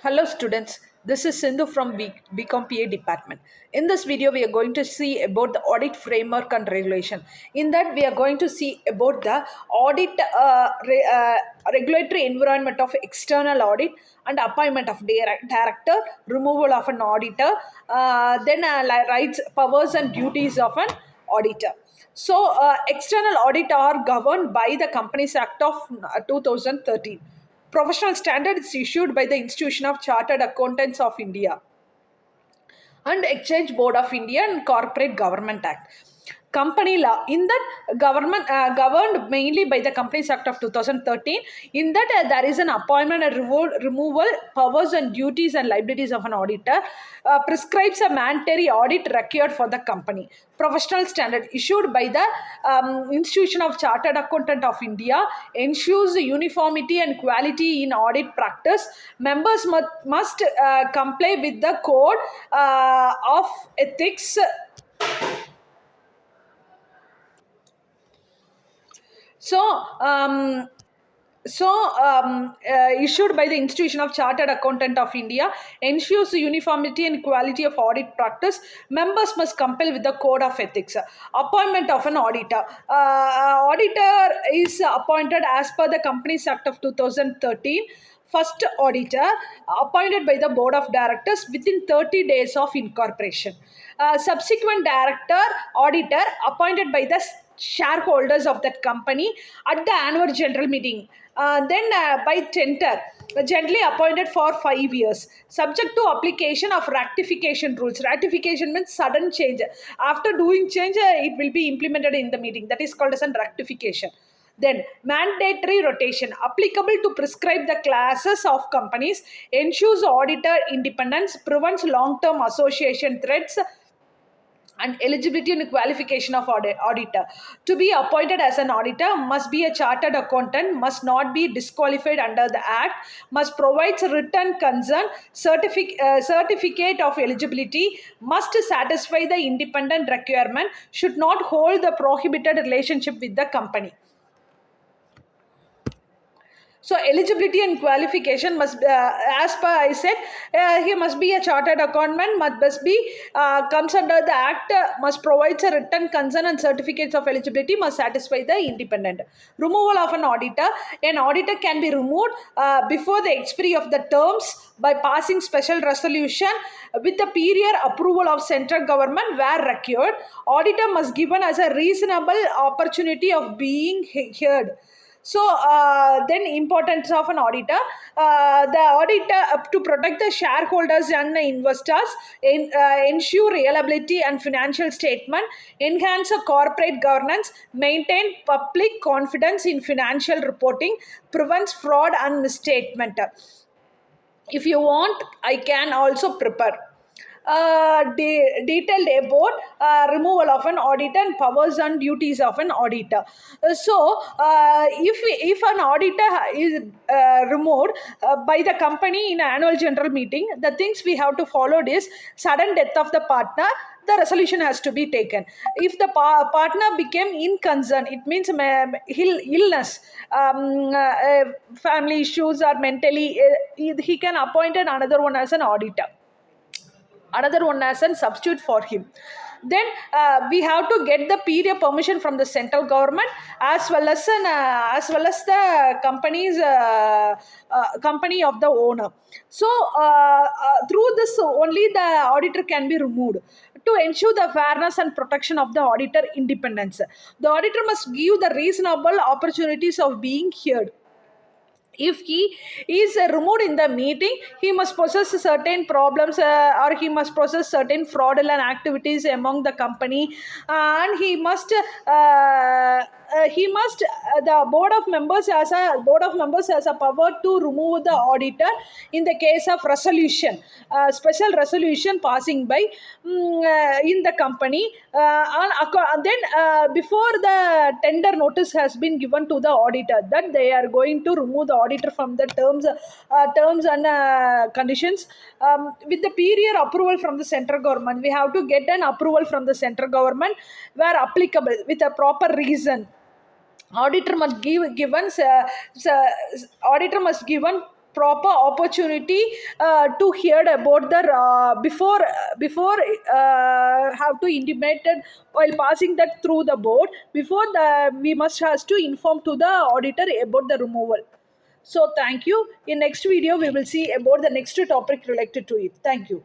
Hello students, this is Sindhu from BCom PA department. In this video, we are going to see about the audit framework and regulation. In that, we are going to see about the audit regulatory environment of external audit and appointment of director, removal of an auditor, rights, powers and duties of an auditor. So, external audit are governed by the Companies Act of 2013. Professional standards issued by the Institution of Chartered Accountants of India and Exchange Board of India and Corporate Government Act. Company law, in that government governed mainly by the Companies Act of 2013. In that there is an appointment and removal powers and duties and liabilities of an auditor, prescribes a mandatory audit required for the company. Professional standard issued by the Institution of Chartered Accountant of India ensures uniformity and quality in audit practice. Members must comply with the code of ethics. So, issued by the Institution of Chartered Accountant of India ensures the uniformity and quality of audit practice. Members must comply with the code of ethics. Appointment of an auditor. Auditor is appointed as per the Companies Act of 2013. First auditor appointed by the board of directors within 30 days of incorporation. Subsequent director auditor appointed by the shareholders of that company at the annual general meeting. Then by tender, gently appointed for 5 years, subject to application of ratification rules. Ratification means sudden change. After doing change, it will be implemented in the meeting. That is called as a ratification. Then mandatory rotation applicable to prescribe the classes of companies, ensures auditor independence, prevents long-term association threats, and eligibility and qualification of auditor. To be appointed as an auditor must be a chartered accountant, must not be disqualified under the act, must provide written consent, certificate of eligibility, must satisfy the independent requirement, should not hold the prohibited relationship with the company. So eligibility and qualification must, as per I said, he must be a chartered accountant, must be comes under the act, must provide a written consent and certificates of eligibility, must satisfy the independent. Removal of an auditor. An auditor can be removed before the expiry of the terms by passing special resolution with the period approval of central government where required. Auditor must given as a reasonable opportunity of being heard. So then importance of an auditor. The auditor to protect the shareholders and the investors, ensure reliability and financial statement, enhance a corporate governance, maintain public confidence in financial reporting, prevents fraud and misstatement. If you want, I can also prepare detailed about removal of an auditor and powers and duties of an auditor. If an auditor is removed by the company in an annual general meeting, the things we have to follow is sudden death of the partner, the resolution has to be taken. If the partner became inconcerned, it means illness, family issues or mentally, he can appoint another one as an auditor, another one as a substitute for him. Then we have to get the period permission from the central government as well as the company of the owner. So through this only the auditor can be removed. To ensure the fairness and protection of the auditor independence, the auditor must give the reasonable opportunities of being heard. If he is removed in the meeting, he must possess certain problems, or he must possess certain fraudulent activities among the company, and the board of members has a power to remove the auditor in the case of resolution, special resolution passing by in the company, and then before the tender notice has been given to the auditor that they are going to remove the auditor from the terms and conditions, with the period approval from the central government. We have to get an approval from the central government where applicable with a proper reason. Auditor must given proper opportunity to hear about the before have to intimated while passing that through the board, before the we must has to inform to the auditor about the removal. So thank you. In next video we will see about the next topic related to it. Thank you.